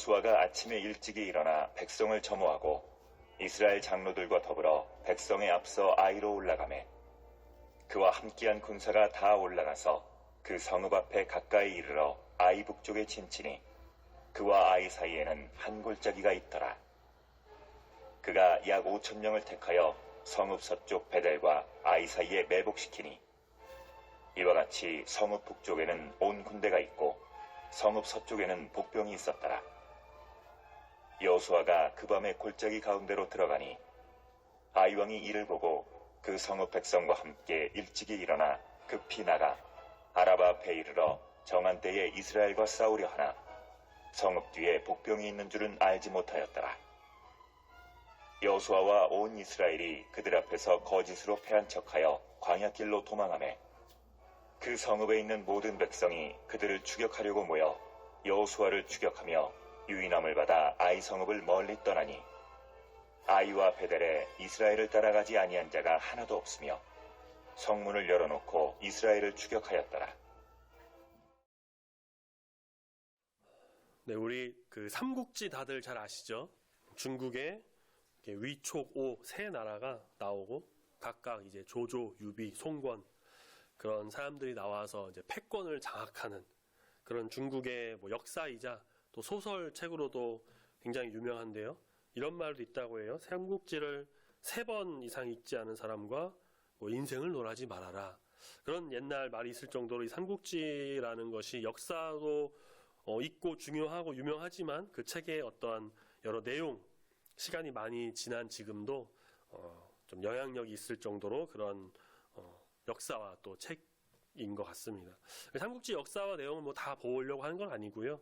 여호수아가 아침에 일찍이 일어나 백성을 점호하고 이스라엘 장로들과 더불어 백성에 앞서 아이로 올라가매 그와 함께한 군사가 다 올라가서 그 성읍 앞에 가까이 이르러 아이 북쪽에 친치니 그와 아이 사이에는 한 골짜기가 있더라. 그가 약 5,000명을 택하여 성읍 서쪽 베델과 아이 사이에 매복시키니 이와 같이 성읍 북쪽에는 온 군대가 있고 성읍 서쪽에는 복병이 있었더라. 여호수아가 그 밤에 골짜기 가운데로 들어가니 아이 왕이 이를 보고 그 성읍 백성과 함께 일찍이 일어나 급히 나가 아라바 앞에 이르러 정한 때에 이스라엘과 싸우려 하나 성읍 뒤에 복병이 있는 줄은 알지 못하였더라. 여호수아와 온 이스라엘이 그들 앞에서 거짓으로 패한 척하여 광야길로 도망하매 그 성읍에 있는 모든 백성이 그들을 추격하려고 모여 여호수아를 추격하며 유인함을 받아 아이 성읍을 멀리 떠나니 아이와 베델에 이스라엘을 따라가지 아니한 자가 하나도 없으며 성문을 열어놓고 이스라엘을 추격하였더라. 네, 우리 그 삼국지 다들 잘 아시죠? 중국에 위촉, 오 세 나라가 나오고 각각 이제 조조, 유비, 송권 그런 사람들이 나와서 이제 패권을 장악하는 그런 중국의 뭐 역사이자 또 소설책으로도 굉장히 유명한데요. 이런 말도 있다고 해요. 삼국지를 3번 이상 읽지 않은 사람과 뭐 인생을 놀아지 말아라. 그런 옛날 말이 있을 정도로 이 삼국지라는 것이 역사도 있고 중요하고 유명하지만 그 책의 어떠한 여러 내용, 시간이 많이 지난 지금도 좀 영향력이 있을 정도로 그런 역사와 또 책인 것 같습니다. 삼국지 역사와 내용을 뭐 다 보려고 하는 건 아니고요.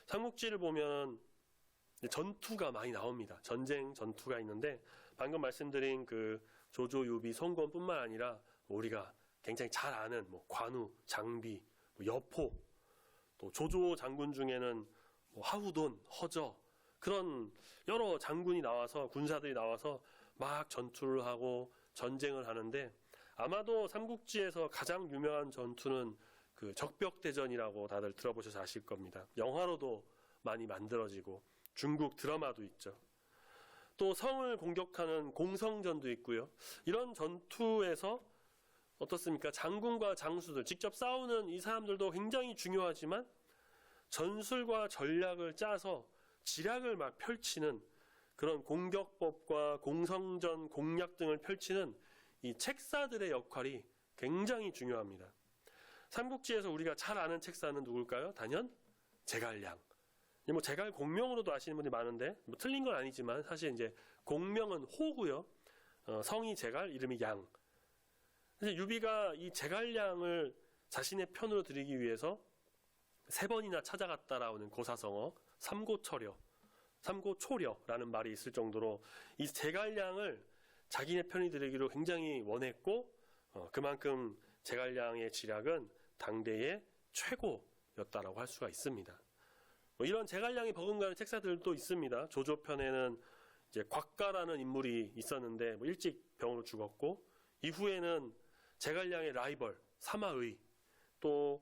삼국지를 보면 전투가 많이 나옵니다. 전투가 있는데 방금 말씀드린 그 조조, 유비, 송권뿐만 아니라 우리가 굉장히 잘 아는 뭐 관우, 장비, 뭐 여포, 또 조조 장군 중에는 뭐 하우돈, 허저 그런 여러 장군이 나와서 군사들이 나와서 막 전투를 하고 전쟁을 하는데 아마도 삼국지에서 가장 유명한 전투는 그 적벽대전이라고 다들 들어보셔서 아실 겁니다. 영화로도 많이 만들어지고 중국 드라마도 있죠. 또 성을 공격하는 공성전도 있고요. 이런 전투에서 어떻습니까? 장군과 장수들, 직접 싸우는 이 사람들도 굉장히 중요하지만 전술과 전략을 짜서 지략을 막 펼치는 그런 공격법과 공성전 공략 등을 펼치는 이 책사들의 역할이 굉장히 중요합니다. 삼국지에서 우리가 잘 아는 책사는 누굴까요? 단연 제갈량. 뭐 제갈 공명으로도 아시는 분이 많은데 뭐 틀린 건 아니지만 사실 이제 공명은 호고요. 성이 제갈, 이름이 양. 그래서 유비가 이 제갈량을 자신의 편으로 들이기 위해서 3번이나 찾아갔다라는 고사성어, 삼고초려라는 말이 있을 정도로 이 제갈량을 자기네 편이 들이기로 굉장히 원했고 그만큼 제갈량의 지략은 당대의 최고였다라고 할 수가 있습니다. 뭐 이런 제갈량이 버금가는 책사들도 있습니다. 조조편에는 이제 곽가라는 인물이 있었는데 뭐 일찍 병으로 죽었고 이후에는 제갈량의 라이벌 사마의 또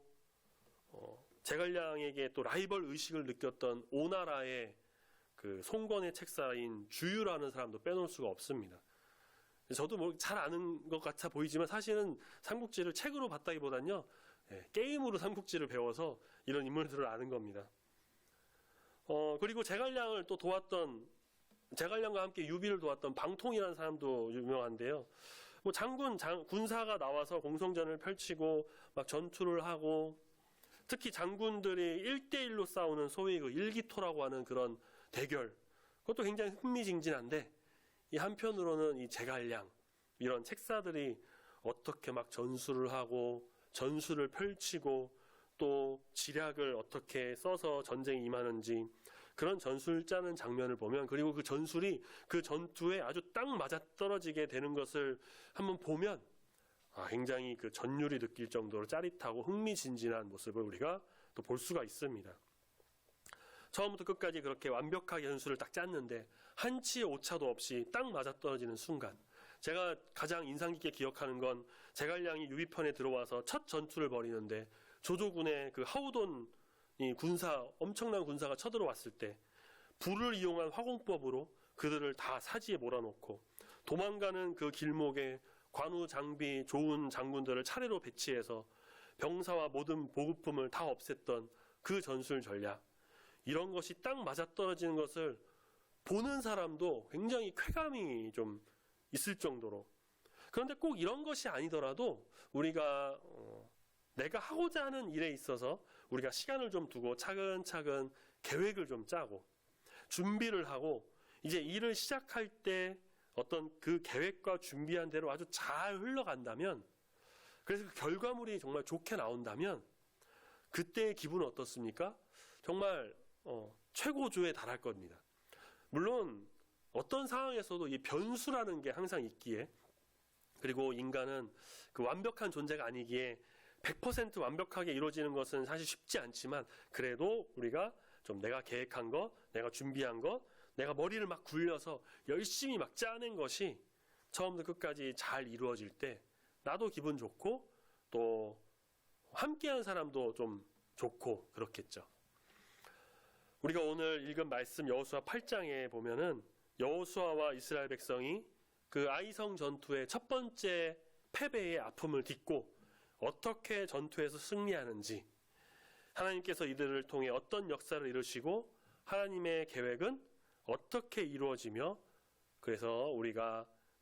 제갈량에게 또 라이벌 의식을 느꼈던 오나라의 그 송권의 책사인 주유라는 사람도 빼놓을 수가 없습니다. 저도 뭐 잘 아는 것 같아 보이지만 사실은 삼국지를 책으로 봤다기보단요 게임으로 삼국지를 배워서 이런 인물들을 아는 겁니다. 그리고 제갈량을 또 도왔던 제갈량과 함께 유비를 도왔던 방통이라는 사람도 유명한데요. 뭐 군사가 나와서 공성전을 펼치고 막 전투를 하고 특히 장군들이 1대1로 싸우는 소위 그 일기토라고 하는 그런 대결 그것도 굉장히 흥미진진한데 이 한편으로는 이 제갈량 이런 책사들이 어떻게 막 전술을 하고 전술을 펼치고 또 지략을 어떻게 써서 전쟁에 임하는지 그런 전술 짜는 장면을 보면 그리고 그 전술이 그 전투에 아주 딱 맞아떨어지게 되는 것을 한번 보면 굉장히 그 전율이 느낄 정도로 짜릿하고 흥미진진한 모습을 우리가 또 볼 수가 있습니다. 처음부터 끝까지 그렇게 완벽하게 전술을 딱 짰는데 한치의 오차도 없이 딱 맞아떨어지는 순간 제가 가장 인상 깊게 기억하는 건 제갈량이 유비편에 들어와서 첫 전투를 벌이는데 조조군의 그 하우돈이 엄청난 군사가 쳐들어왔을 때 불을 이용한 화공법으로 그들을 다 사지에 몰아놓고 도망가는 그 길목에 관우 장비 좋은 장군들을 차례로 배치해서 병사와 모든 보급품을 다 없앴던 그 전술 전략, 이런 것이 딱 맞아떨어지는 것을 보는 사람도 굉장히 쾌감이 좀 있을 정도로, 그런데 꼭 이런 것이 아니더라도 우리가 내가 하고자 하는 일에 있어서 우리가 시간을 좀 두고 차근차근 계획을 좀 짜고 준비를 하고 이제 일을 시작할 때 어떤 그 계획과 준비한 대로 아주 잘 흘러간다면, 그래서 그 결과물이 정말 좋게 나온다면 그때의 기분은 어떻습니까? 정말 최고조에 달할 겁니다. 물론 어떤 상황에서도 이 변수라는 게 항상 있기에, 그리고 인간은 그 완벽한 존재가 아니기에 100% 완벽하게 이루어지는 것은 사실 쉽지 않지만, 그래도 우리가 좀 내가 계획한 것, 내가 준비한 것, 내가 머리를 막 굴려서 열심히 막 짜낸 것이 처음부터 끝까지 잘 이루어질 때 나도 기분 좋고 또 함께한 사람도 좀 좋고 그렇겠죠. 우리가 오늘 읽은 말씀 여호수아 8장에 보면은 여호수아와 이스라엘 백성이 그 아이성 전투의 첫 번째 패배의 아픔을 딛고 어떻게 전투에서 승리하는지, 하나님께서 이들을 통해 어떤 역사를 이루시고 하나님의 계획은 어떻게 이루어지며, 그래서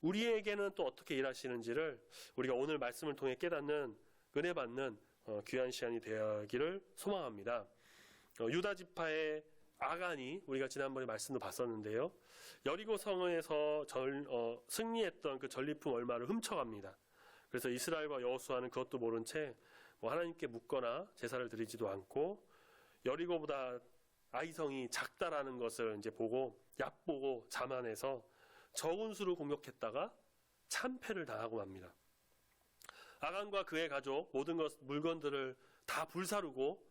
우리에게는 또 어떻게 일하시는지를 우리가 오늘 말씀을 통해 깨닫는, 은혜 받는 귀한 시간이 되기를 소망합니다. 유다 지파의 아간이 우리가 지난번에 말씀도 봤었는데요, 여리고 성에서 승리했던 그 전리품 얼마를 훔쳐갑니다. 그래서 이스라엘과 여호수아는 그것도 모른 채 하나님께 묻거나 제사를 드리지도 않고, 여리고보다 아이성이 작다라는 것을 이제 보고 얕보고 자만해서 적은 수를 공격했다가 참패를 당하고 맙니다. 아간과 그의 가족 모든 물건들을 다 불사르고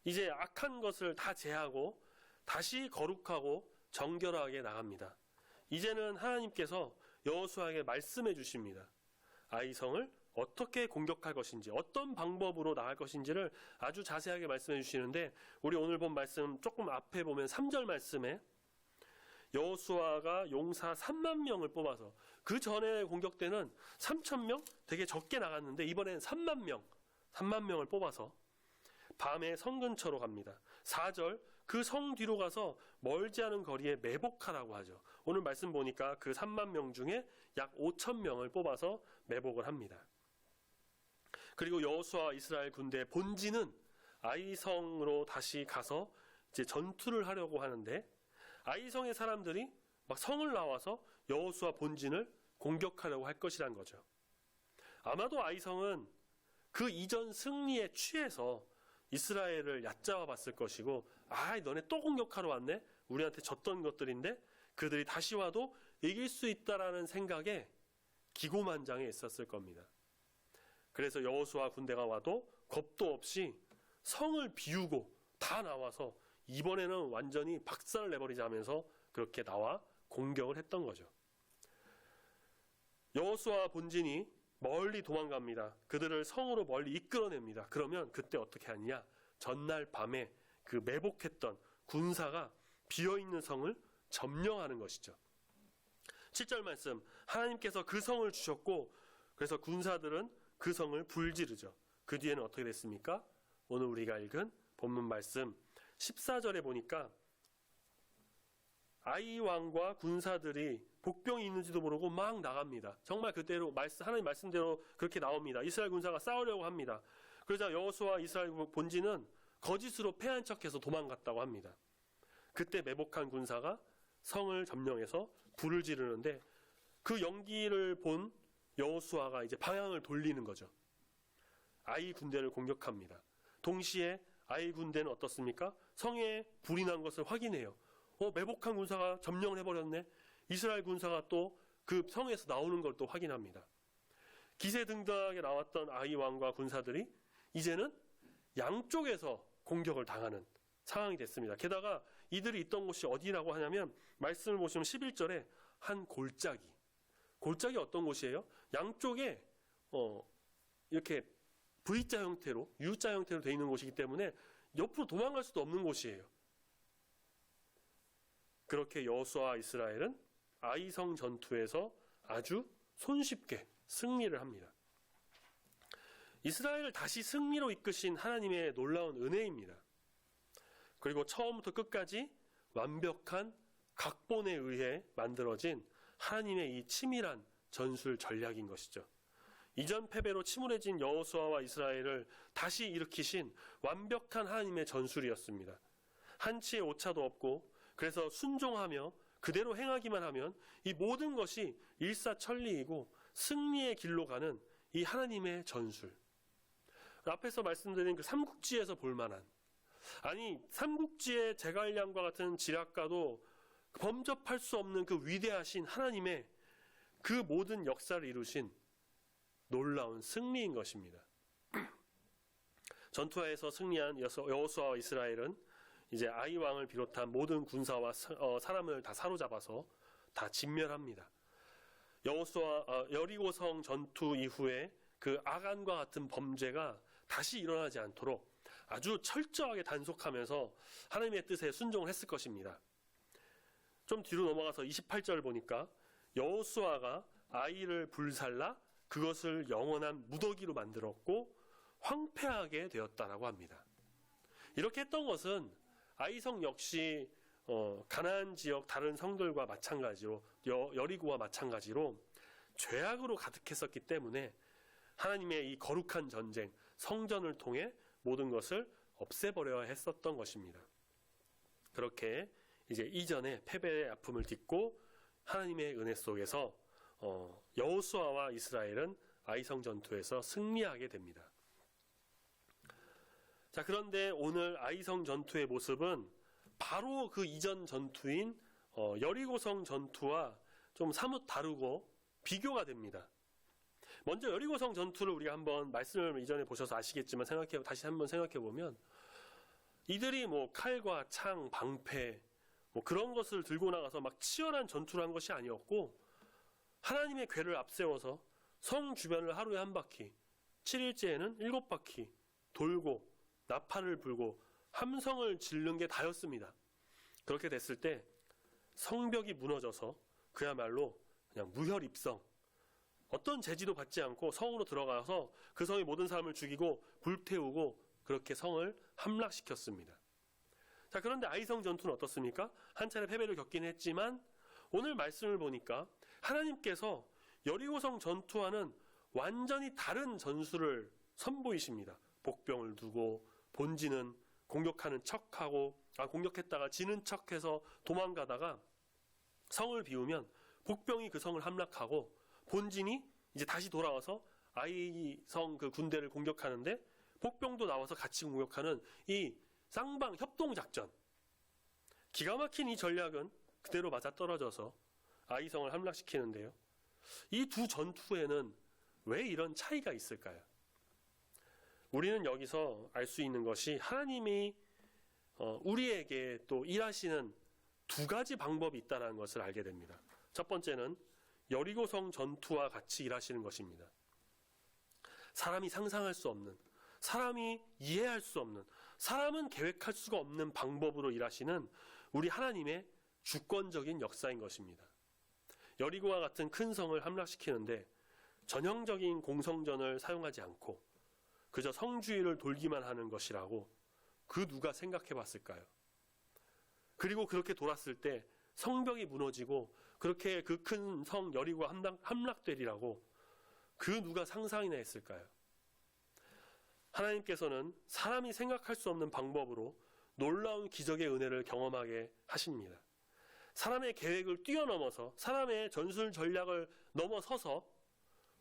이제 악한 것을 다 제하고 다시 거룩하고 정결하게 나갑니다. 이제는 하나님께서 여호수아에게 말씀해 주십니다. 아이성을 어떻게 공격할 것인지, 어떤 방법으로 나갈 것인지를 아주 자세하게 말씀해 주시는데, 우리 오늘 본 말씀 조금 앞에 보면 3절 말씀에 여호수아가 용사 3만 명을 뽑아서, 그 전에 공격 때는 3천 명 되게 적게 나갔는데 이번엔 3만 명을 뽑아서 밤에 성 근처로 갑니다. 4절, 그 성 뒤로 가서 멀지 않은 거리에 매복하라고 하죠. 오늘 말씀 보니까 그 3만 명 중에 약 5천 명을 뽑아서 매복을 합니다. 그리고 여호수아 이스라엘 군대의 본진은 아이성으로 다시 가서 이제 전투를 하려고 하는데, 아이성의 사람들이 막 성을 나와서 여호수아 본진을 공격하려고 할 것이란 거죠. 아마도 아이성은 그 이전 승리에 취해서 이스라엘을 얕잡아 봤을 것이고, 너네 또 공격하러 왔네? 우리한테 졌던 것들인데 그들이 다시 와도 이길 수 있다라는 생각에 기고만장해 있었을 겁니다. 그래서 여호수아 군대가 와도 겁도 없이 성을 비우고 다 나와서 이번에는 완전히 박살을 내버리자면서 그렇게 나와 공격을 했던 거죠. 여호수아 본진이 멀리 도망갑니다. 그들을 성으로 멀리 이끌어냅니다. 그러면 그때 어떻게 하느냐? 전날 밤에 그 매복했던 군사가 비어있는 성을 점령하는 것이죠. 7절 말씀, 하나님께서 그 성을 주셨고, 그래서 군사들은 그 성을 불지르죠. 그 뒤에는 어떻게 됐습니까? 오늘 우리가 읽은 본문 말씀 14절에 보니까 아이 왕과 군사들이 복병이 있는지도 모르고 막 나갑니다. 정말 그대로 하나님 말씀대로 그렇게 나옵니다. 이스라엘 군사가 싸우려고 합니다. 그러자 여호수아 이스라엘 본진은 거짓으로 패한 척해서 도망갔다고 합니다. 그때 매복한 군사가 성을 점령해서 불을 지르는데, 그 연기를 본 여호수아가 이제 방향을 돌리는 거죠. 아이 군대를 공격합니다. 동시에 아이 군대는 어떻습니까? 성에 불이 난 것을 확인해요. 매복한 군사가 점령을 해버렸네. 이스라엘 군사가 또 그 성에서 나오는 걸 또 확인합니다. 기세등등하게 나왔던 아이 왕과 군사들이 이제는 양쪽에서 공격을 당하는 상황이 됐습니다. 게다가 이들이 있던 곳이 어디라고 하냐면, 말씀을 보시면 11절에 한 골짜기 어떤 곳이에요? 양쪽에 이렇게 V자 형태로, U자 형태로 되어 있는 곳이기 때문에 옆으로 도망갈 수도 없는 곳이에요. 그렇게 여호수아와 이스라엘은 아이성 전투에서 아주 손쉽게 승리를 합니다. 이스라엘을 다시 승리로 이끄신 하나님의 놀라운 은혜입니다. 그리고 처음부터 끝까지 완벽한 각본에 의해 만들어진 하나님의 이 치밀한 전술 전략인 것이죠. 이전 패배로 침울해진 여호수아와 이스라엘을 다시 일으키신 완벽한 하나님의 전술이었습니다. 한치의 오차도 없고, 그래서 순종하며 그대로 행하기만 하면 이 모든 것이 일사천리이고 승리의 길로 가는 이 하나님의 전술. 앞에서 말씀드린 그 삼국지에서 볼만한, 아니 삼국지의 제갈량과 같은 지략가도 범접할 수 없는 그 위대하신 하나님의 그 모든 역사를 이루신 놀라운 승리인 것입니다. 전투에서 승리한 여호수아와 이스라엘은 이제 아이 왕을 비롯한 모든 군사와 사람을 다 사로잡아서 다 진멸합니다. 여리고성 전투 이후에 그 아간과 같은 범죄가 다시 일어나지 않도록 아주 철저하게 단속하면서 하나님의 뜻에 순종을 했을 것입니다. 좀 뒤로 넘어가서 28절 보니까 여호수아가 아이를 불살라 그것을 영원한 무더기로 만들었고 황폐하게 되었다라고 합니다. 이렇게 했던 것은 아이성 역시 가나안 지역 다른 성들과 마찬가지로 여리고와 마찬가지로 죄악으로 가득했었기 때문에 하나님의 이 거룩한 전쟁, 성전을 통해 모든 것을 없애버려야 했었던 것입니다. 그렇게 이제 이전에 패배의 아픔을 딛고 하나님의 은혜 속에서 여호수아와 이스라엘은 아이성 전투에서 승리하게 됩니다. 자, 그런데 오늘 아이성 전투의 모습은 바로 그 이전 전투인 여리고성 전투와 좀 사뭇 다르고 비교가 됩니다. 먼저 여리고성 전투를 우리가 한번 말씀을 이전에 보셔서 아시겠지만 다시 한번 생각해 보면 이들이 뭐 칼과 창, 방패 뭐 그런 것을 들고 나가서 막 치열한 전투를 한 것이 아니었고 하나님의 궤를 앞세워서 성 주변을 하루에 한 바퀴, 7일째에는 7바퀴 돌고 나팔을 불고 함성을 지르는 게 다였습니다. 그렇게 됐을 때 성벽이 무너져서 그야말로 그냥 무혈입성, 어떤 제지도 받지 않고 성으로 들어가서 그 성의 모든 사람을 죽이고 불태우고 그렇게 성을 함락시켰습니다. 자, 그런데 아이성 전투는 어떻습니까? 한 차례 패배를 겪긴 했지만 오늘 말씀을 보니까 하나님께서 여리고성 전투와는 완전히 다른 전술을 선보이십니다. 복병을 두고 본진은 공격하는 척하고 공격했다가 지는 척해서 도망가다가 성을 비우면 복병이 그 성을 함락하고 본진이 이제 다시 돌아와서 아이성 그 군대를 공격하는데 복병도 나와서 같이 공격하는 이 쌍방 협동작전. 기가 막힌 이 전략은 그대로 맞아떨어져서 아이성을 함락시키는데요. 이 두 전투에는 왜 이런 차이가 있을까요? 우리는 여기서 알 수 있는 것이 하나님이 우리에게 또 일하시는 두 가지 방법이 있다는 것을 알게 됩니다. 첫 번째는 여리고성 전투와 같이 일하시는 것입니다. 사람이 상상할 수 없는, 사람이 이해할 수 없는, 사람은 계획할 수가 없는 방법으로 일하시는 우리 하나님의 주권적인 역사인 것입니다. 여리고와 같은 큰 성을 함락시키는데 전형적인 공성전을 사용하지 않고 그저 성주위를 돌기만 하는 것이라고 그 누가 생각해 봤을까요? 그리고 그렇게 돌았을 때 성벽이 무너지고 그렇게 그 큰 성 여리고가 함락되리라고 그 누가 상상이나 했을까요? 하나님께서는 사람이 생각할 수 없는 방법으로 놀라운 기적의 은혜를 경험하게 하십니다. 사람의 계획을 뛰어넘어서 사람의 전술 전략을 넘어서서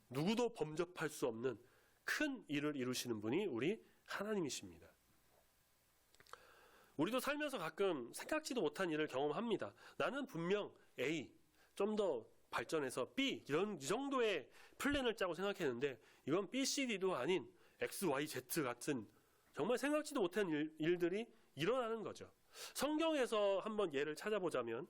누구도 범접할 수 없는 큰 일을 이루시는 분이 우리 하나님이십니다. 우리도 살면서 가끔 생각지도 못한 일을 경험합니다. 나는 분명 A, 좀 더 발전해서 B, 이 정도의 플랜을 짜고 생각했는데 이건 B, C, D도 아닌 X, Y, Z 같은 정말 생각지도 못한 일들이 일어나는 거죠. 성경에서 한번 예를 찾아보자면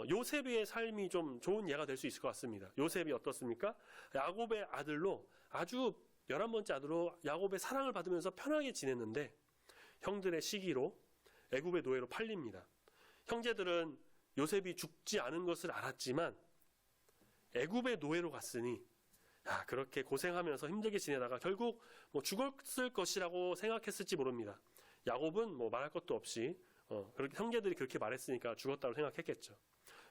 요셉의 삶이 좀 좋은 예가 될 수 있을 것 같습니다. 요셉이 어떻습니까? 야곱의 아들로 아주 11번째 아들로 야곱의 사랑을 받으면서 편하게 지냈는데 형들의 시기로 애굽의 노예로 팔립니다. 형제들은 요셉이 죽지 않은 것을 알았지만 애굽의 노예로 갔으니 그렇게 고생하면서 힘들게 지내다가 결국 죽었을 것이라고 생각했을지 모릅니다. 야곱은 말할 것도 없이 그렇게 형제들이 그렇게 말했으니까 죽었다고 생각했겠죠.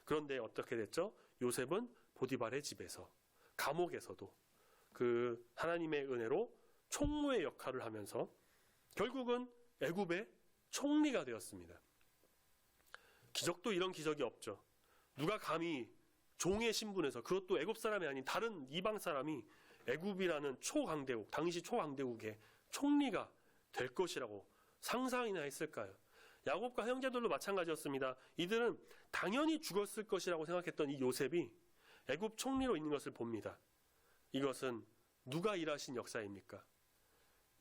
그런데 어떻게 됐죠? 요셉은 보디발의 집에서, 감옥에서도 그 하나님의 은혜로 총무의 역할을 하면서 결국은 애굽의 총리가 되었습니다. 기적도 이런 기적이 없죠. 누가 감히 종의 신분에서, 그것도 애굽 사람이 아닌 다른 이방 사람이 애굽이라는 초강대국, 당시 초강대국의 총리가 될 것이라고 상상이나 했을까요? 야곱과 형제들도 마찬가지였습니다. 이들은 당연히 죽었을 것이라고 생각했던 이 요셉이 애굽 총리로 있는 것을 봅니다. 이것은 누가 일하신 역사입니까?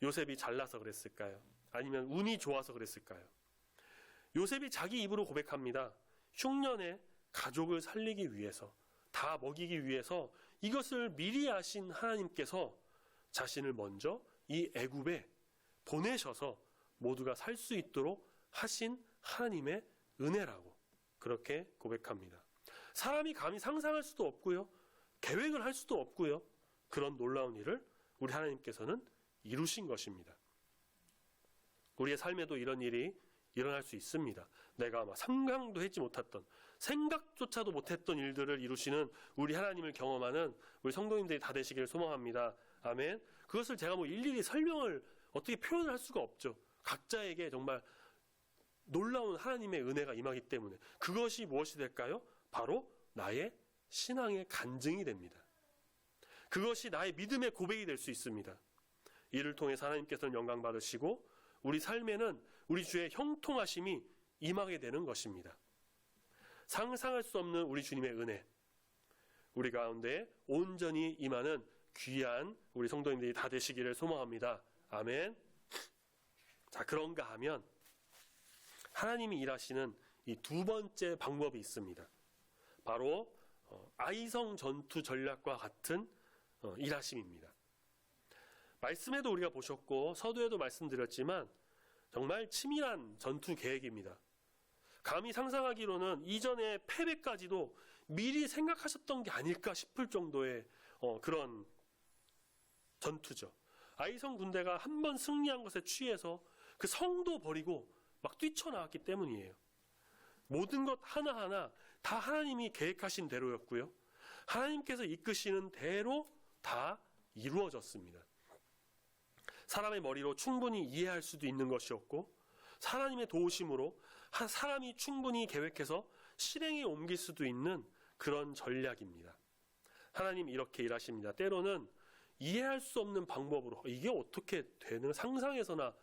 요셉이 잘나서 그랬을까요? 아니면 운이 좋아서 그랬을까요? 요셉이 자기 입으로 고백합니다. 흉년에 가족을 살리기 위해서, 다 먹이기 위해서 이것을 미리 아신 하나님께서 자신을 먼저 이 애굽에 보내셔서 모두가 살 수 있도록 하신 하나님의 은혜라고 그렇게 고백합니다. 사람이 감히 상상할 수도 없고요, 계획을 할 수도 없고요, 그런 놀라운 일을 우리 하나님께서는 이루신 것입니다. 우리의 삶에도 이런 일이 일어날 수 있습니다. 내가 상상도 하지 못했던, 생각조차도 못했던 일들을 이루시는 우리 하나님을 경험하는 우리 성도님들이 다 되시기를 소망합니다. 아멘. 그것을 제가 일일이 설명을 어떻게 표현을 할 수가 없죠. 각자에게 정말 놀라운 하나님의 은혜가 임하기 때문에 그것이 무엇이 될까요? 바로 나의 신앙의 간증이 됩니다. 그것이 나의 믿음의 고백이 될 수 있습니다. 이를 통해서 하나님께서는 영광 받으시고 우리 삶에는 우리 주의 형통하심이 임하게 되는 것입니다. 상상할 수 없는 우리 주님의 은혜, 우리 가운데 온전히 임하는 귀한 우리 성도님들이 다 되시기를 소망합니다. 아멘. 자, 그런가 하면 하나님이 일하시는 이 두 번째 방법이 있습니다. 바로 아이성 전투 전략과 같은 일하심입니다. 말씀에도 우리가 보셨고 서두에도 말씀드렸지만 정말 치밀한 전투 계획입니다. 감히 상상하기로는 이전의 패배까지도 미리 생각하셨던 게 아닐까 싶을 정도의 그런 전투죠. 아이성 군대가 한 번 승리한 것에 취해서 그 성도 버리고 막 뛰쳐나왔기 때문이에요. 모든 것 하나하나 다 하나님이 계획하신 대로였고요, 하나님께서 이끄시는 대로 다 이루어졌습니다. 사람의 머리로 충분히 이해할 수도 있는 것이었고, 하나님의 도우심으로 사람이 충분히 계획해서 실행에 옮길 수도 있는 그런 전략입니다. 하나님 이렇게 일하십니다. 때로는 이해할 수 없는 방법으로, 이게 어떻게 되는, 상상에서나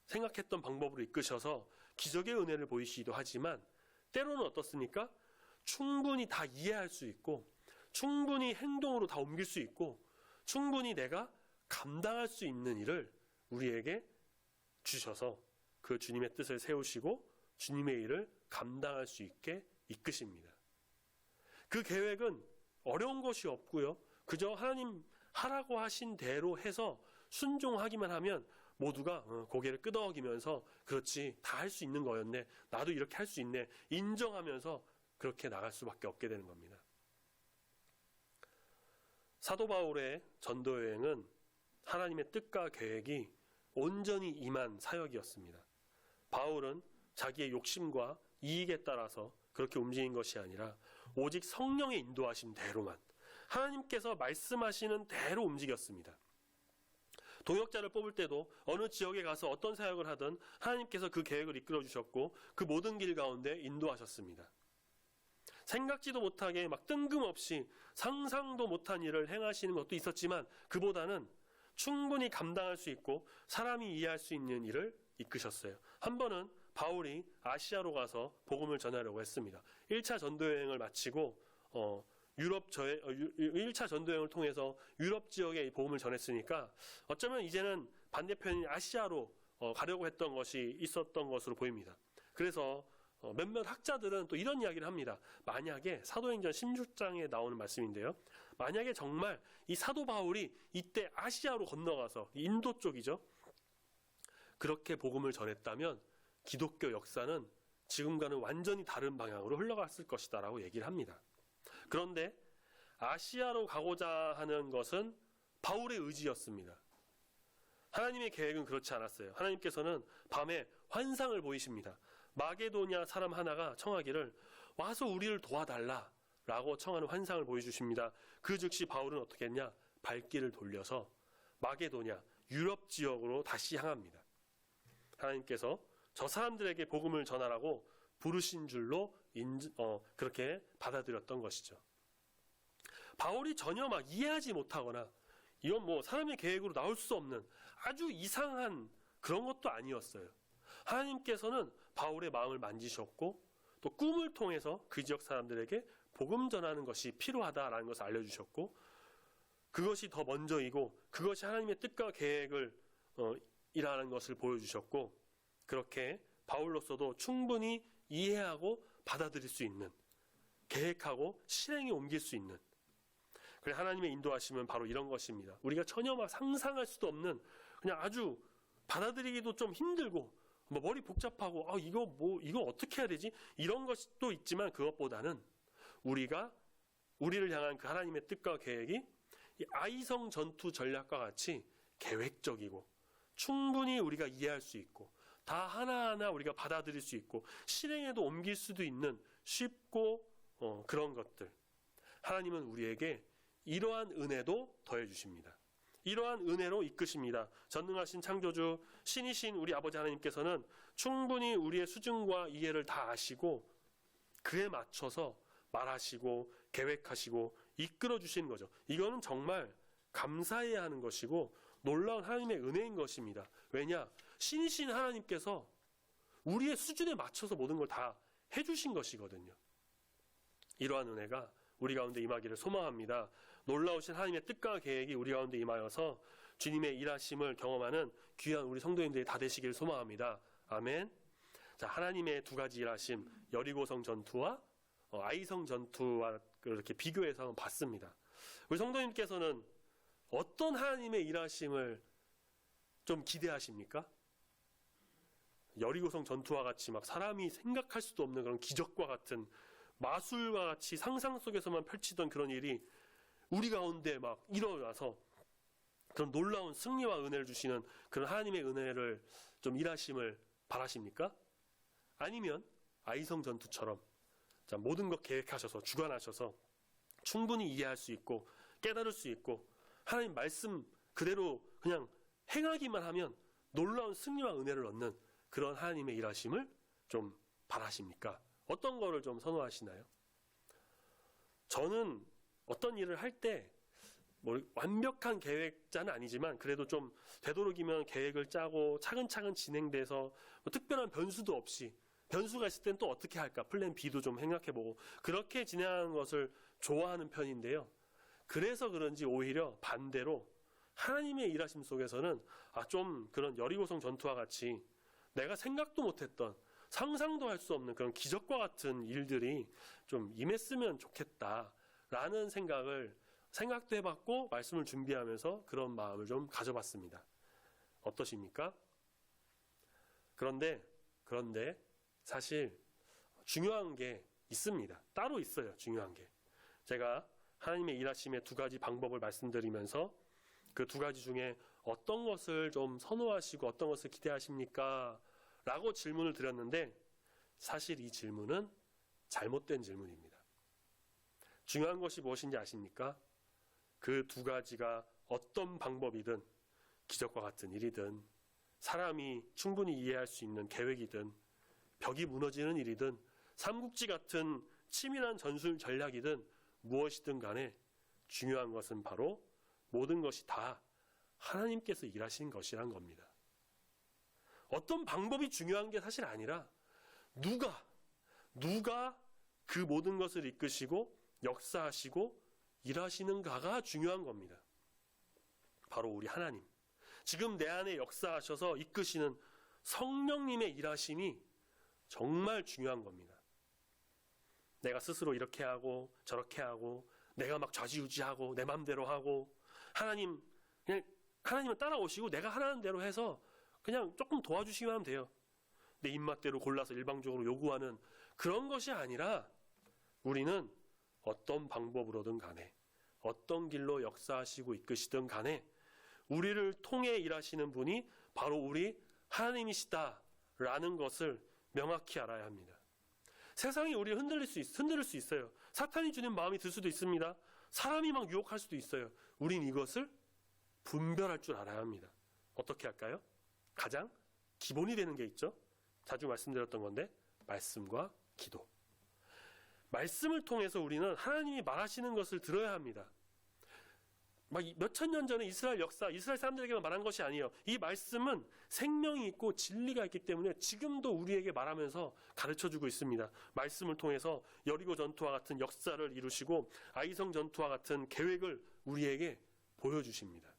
생각했던 방법으로 이끄셔서 기적의 은혜를 보이시기도 하지만, 때로는 어떻습니까? 충분히 다 이해할 수 있고 충분히 행동으로 다 옮길 수 있고 충분히 내가 감당할 수 있는 일을 우리에게 주셔서 그 주님의 뜻을 세우시고 주님의 일을 감당할 수 있게 이끄십니다. 그 계획은 어려운 것이 없고요, 그저 하나님 하라고 하신 대로 해서 순종하기만 하면 모두가 고개를 끄덕이면서 그렇지, 다 할 수 있는 거였네, 나도 이렇게 할 수 있네 인정하면서 그렇게 나갈 수밖에 없게 되는 겁니다. 사도 바울의 전도 여행은 하나님의 뜻과 계획이 온전히 임한 사역이었습니다. 바울은 자기의 욕심과 이익에 따라서 그렇게 움직인 것이 아니라 오직 성령의 인도하심 대로만, 하나님께서 말씀하시는 대로 움직였습니다. 동역자를 뽑을 때도 어느 지역에 가서 어떤 사역을 하든 하나님께서 그 계획을 이끌어 주셨고 그 모든 길 가운데 인도하셨습니다. 생각지도 못하게 막 뜬금없이 상상도 못한 일을 행하시는 것도 있었지만 그보다는 충분히 감당할 수 있고 사람이 이해할 수 있는 일을 이끄셨어요. 한 번은 바울이 아시아로 가서 복음을 전하려고 했습니다. 1차 전도여행을 마치고 1차 전도여행을 통해서 유럽 지역에 복음을 전했으니까 어쩌면 이제는 반대편인 아시아로 가려고 했던 것이 있었던 것으로 보입니다. 그래서 몇몇 학자들은 또 이런 이야기를 합니다. 만약에 사도행전 16장에 나오는 말씀인데요, 만약에 정말 이 사도 바울이 이때 아시아로 건너가서 인도 쪽이죠, 그렇게 복음을 전했다면 기독교 역사는 지금과는 완전히 다른 방향으로 흘러갔을 것이다라고 얘기를 합니다. 그런데 아시아로 가고자 하는 것은 바울의 의지였습니다. 하나님의 계획은 그렇지 않았어요. 하나님께서는 밤에 환상을 보이십니다. 마게도냐 사람 하나가 청하기를 와서 우리를 도와달라 라고 청하는 환상을 보여주십니다. 그 즉시 바울은 어떻게 했냐? 발길을 돌려서 마게도냐 유럽 지역으로 다시 향합니다. 하나님께서 저 사람들에게 복음을 전하라고 부르신 줄로 그렇게 받아들였던 것이죠. 바울이 전혀 막 이해하지 못하거나 이건 뭐 사람의 계획으로 나올 수 없는 아주 이상한 그런 것도 아니었어요. 하나님께서는 바울의 마음을 만지셨고 또 꿈을 통해서 그 지역 사람들에게 복음 전하는 것이 필요하다라는 것을 알려주셨고 그것이 더 먼저이고 그것이 하나님의 뜻과 계획을 이라는 것을 보여주셨고 그렇게 바울로서도 충분히 이해하고 받아들일 수 있는 계획하고 실행에 옮길 수 있는 그래 하나님의 인도하심은 바로 이런 것입니다. 우리가 전혀 막 상상할 수도 없는 그냥 아주 받아들이기도 좀 힘들고 뭐 머리 복잡하고 이거 어떻게 해야 되지? 이런 것도 있지만 그것보다는 우리를 향한 그 하나님의 뜻과 계획이 이 아이성 전투 전략과 같이 계획적이고 충분히 우리가 이해할 수 있고 다 하나하나 우리가 받아들일 수 있고 실행에도 옮길 수도 있는 쉽고 그런 것들. 하나님은 우리에게 이러한 은혜도 더해 주십니다. 이러한 은혜로 이끄십니다. 전능하신 창조주 신이신 우리 아버지 하나님께서는 충분히 우리의 수준과 이해를 다 아시고 그에 맞춰서 말하시고 계획하시고 이끌어 주시는 거죠. 이거는 정말 감사해야 하는 것이고 놀라운 하나님의 은혜인 것입니다. 왜냐? 신이신 하나님께서 우리의 수준에 맞춰서 모든 걸 다 해주신 것이거든요. 이러한 은혜가 우리 가운데 임하기를 소망합니다. 놀라우신 하나님의 뜻과 계획이 우리 가운데 임하여서 주님의 일하심을 경험하는 귀한 우리 성도님들이 다 되시기를 소망합니다. 아멘. 자, 하나님의 두 가지 일하심, 여리고성 전투와 아이성 전투와 그렇게 비교해서 한번 봤습니다. 우리 성도님께서는 어떤 하나님의 일하심을 좀 기대하십니까? 여리고성 전투와 같이 막 사람이 생각할 수도 없는 그런 기적과 같은 마술과 같이 상상 속에서만 펼치던 그런 일이 우리 가운데 막 일어나서 그런 놀라운 승리와 은혜를 주시는 그런 하나님의 은혜를 좀 일하심을 바라십니까? 아니면 아이성 전투처럼 모든 것 계획하셔서 주관하셔서 충분히 이해할 수 있고 깨달을 수 있고 하나님 말씀 그대로 그냥 행하기만 하면 놀라운 승리와 은혜를 얻는 그런 하나님의 일하심을 좀 바라십니까? 어떤 거를 좀 선호하시나요? 저는 어떤 일을 할 때 완벽한 계획자는 아니지만 그래도 좀 되도록이면 계획을 짜고 차근차근 진행돼서 특별한 변수도 없이 변수가 있을 땐 또 어떻게 할까 플랜 B도 좀 생각해보고 그렇게 진행하는 것을 좋아하는 편인데요. 그래서 그런지 오히려 반대로 하나님의 일하심 속에서는 좀 그런 여리고성 전투와 같이 내가 생각도 못했던 상상도 할 수 없는 그런 기적과 같은 일들이 좀 임했으면 좋겠다라는 생각도 해봤고 말씀을 준비하면서 그런 마음을 좀 가져봤습니다. 어떠십니까? 그런데 사실 중요한 게 있습니다. 따로 있어요. 중요한 게. 제가 하나님의 일하심의 두 가지 방법을 말씀드리면서 그 두 가지 중에 어떤 것을 좀 선호하시고 어떤 것을 기대하십니까? 라고 질문을 드렸는데 사실 이 질문은 잘못된 질문입니다. 중요한 것이 무엇인지 아십니까? 그 두 가지가 어떤 방법이든 기적과 같은 일이든 사람이 충분히 이해할 수 있는 계획이든 벽이 무너지는 일이든 삼국지 같은 치밀한 전술 전략이든 무엇이든 간에 중요한 것은 바로 모든 것이 다 하나님께서 일하신 것이란 겁니다. 어떤 방법이 중요한 게 사실 아니라 누가 그 모든 것을 이끄시고 역사하시고 일하시는가가 중요한 겁니다. 바로 우리 하나님. 지금 내 안에 역사하셔서 이끄시는 성령님의 일하심이 정말 중요한 겁니다. 내가 스스로 이렇게 하고 저렇게 하고 내가 막 좌지우지하고 내 맘대로 하고 하나님은 따라오시고 내가 하라는 대로 해서 그냥 조금 도와주시면 하면 돼요. 내 입맛대로 골라서 일방적으로 요구하는 그런 것이 아니라 우리는 어떤 방법으로든 간에 어떤 길로 역사하시고 이끄시든 간에 우리를 통해 일하시는 분이 바로 우리 하나님이시다라는 것을 명확히 알아야 합니다. 세상이 우리를 흔들릴 수 있어요. 사탄이 주는 마음이 들 수도 있습니다. 사람이 막 유혹할 수도 있어요. 우린 이것을 분별할 줄 알아야 합니다. 어떻게 할까요? 가장 기본이 되는 게 있죠. 자주 말씀드렸던 건데 말씀과 기도. 말씀을 통해서 우리는 하나님이 말하시는 것을 들어야 합니다. 막 몇천 년 전에 이스라엘 역사, 이스라엘 사람들에게만 말한 것이 아니에요. 이 말씀은 생명이 있고 진리가 있기 때문에 지금도 우리에게 말하면서 가르쳐주고 있습니다. 말씀을 통해서 여리고 전투와 같은 역사를 이루시고 아이성 전투와 같은 계획을 우리에게 보여주십니다.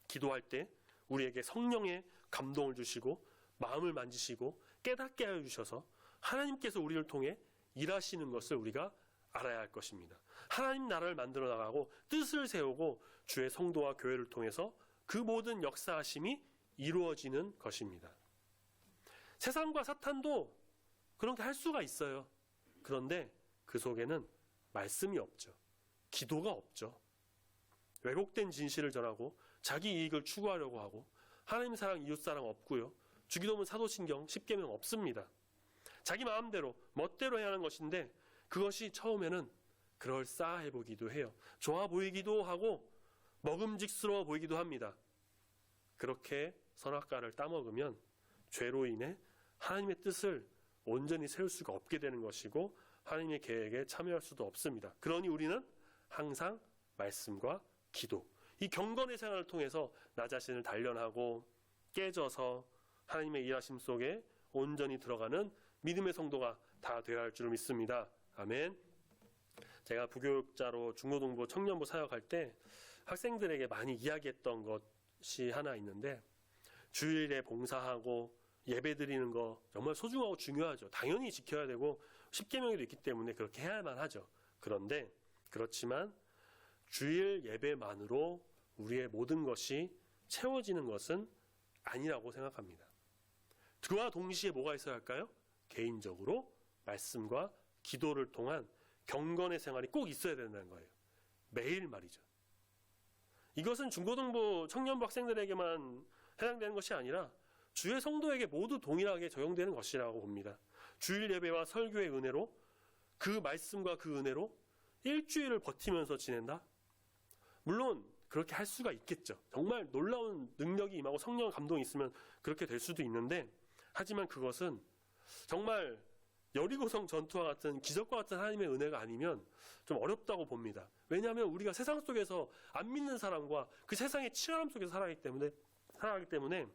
기도할 때 우리에게 성령의 감동을 주시고 마음을 만지시고 깨닫게 하여 주셔서 하나님께서 우리를 통해 일하시는 것을 우리가 알아야 할 것입니다. 하나님 나라를 만들어 나가고 뜻을 세우고 주의 성도와 교회를 통해서 그 모든 역사하심이 이루어지는 것입니다. 세상과 사탄도 그런 게 할 수가 있어요. 그런데 그 속에는 말씀이 없죠. 기도가 없죠. 왜곡된 진실을 전하고 자기 이익을 추구하려고 하고 하나님 사랑, 이웃 사랑 없고요. 주기도문, 사도신경, 십계명 없습니다. 자기 마음대로 멋대로 해야 하는 것인데 그것이 처음에는 그럴싸해 보기도 해요. 좋아 보이기도 하고 먹음직스러워 보이기도 합니다. 그렇게 선악과를 따먹으면 죄로 인해 하나님의 뜻을 온전히 세울 수가 없게 되는 것이고 하나님의 계획에 참여할 수도 없습니다. 그러니 우리는 항상 말씀과 기도, 이 경건의 생활을 통해서 나 자신을 단련하고 깨져서 하나님의 일하심 속에 온전히 들어가는 믿음의 성도가 다 되어야 할 줄 믿습니다. 아멘. 제가 부교육자로 중고등부 청년부 사역할 때 학생들에게 많이 이야기했던 것이 하나 있는데 주일에 봉사하고 예배 드리는 거 정말 소중하고 중요하죠. 당연히 지켜야 되고 십계명에도 있기 때문에 그렇게 해야만 하죠. 그런데 그렇지만 주일 예배만으로 우리의 모든 것이 채워지는 것은 아니라고 생각합니다. 그와 동시에 뭐가 있어야 할까요? 개인적으로 말씀과 기도를 통한 경건의 생활이 꼭 있어야 된다는 거예요. 매일 말이죠. 이것은 중고등부 청년부 학생들에게만 해당되는 것이 아니라 주의 성도에게 모두 동일하게 적용되는 것이라고 봅니다. 주일 예배와 설교의 은혜로 그 말씀과 그 은혜로 일주일을 버티면서 지낸다? 물론 그렇게 할 수가 있겠죠. 정말 놀라운 능력이 임하고 성령 감동이 있으면 그렇게 될 수도 있는데 하지만 그것은 정말 여리고성 전투와 같은 기적과 같은 하나님의 은혜가 아니면 좀 어렵다고 봅니다. 왜냐하면 우리가 세상 속에서 안 믿는 사람과 그 세상의 치열함 속에서 살아가기 때문에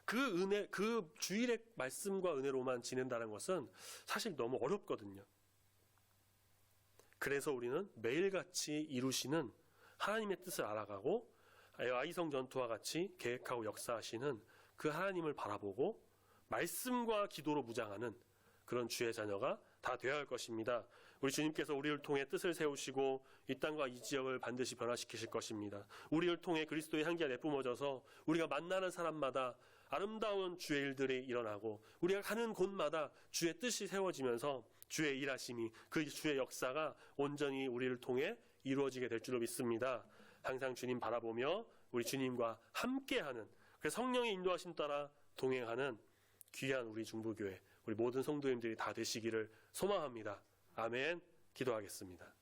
그 은혜, 그 주일의 말씀과 은혜로만 지낸다는 것은 사실 너무 어렵거든요. 그래서 우리는 매일같이 이루시는 하나님의 뜻을 알아가고 아이성 전투와 같이 계획하고 역사하시는 그 하나님을 바라보고 말씀과 기도로 무장하는 그런 주의 자녀가 다 되어야 할 것입니다. 우리 주님께서 우리를 통해 뜻을 세우시고 이 땅과 이 지역을 반드시 변화시키실 것입니다. 우리를 통해 그리스도의 향기가 내뿜어져서 우리가 만나는 사람마다 아름다운 주의 일들이 일어나고 우리가 가는 곳마다 주의 뜻이 세워지면서 주의 일하심이 그 주의 역사가 온전히 우리를 통해 이루어지게 될 줄로 믿습니다. 항상 주님 바라보며 우리 주님과 함께하는 그 성령의 인도하심 따라 동행하는 귀한 우리 중부교회 우리 모든 성도님들이 다 되시기를 소망합니다. 아멘. 기도하겠습니다.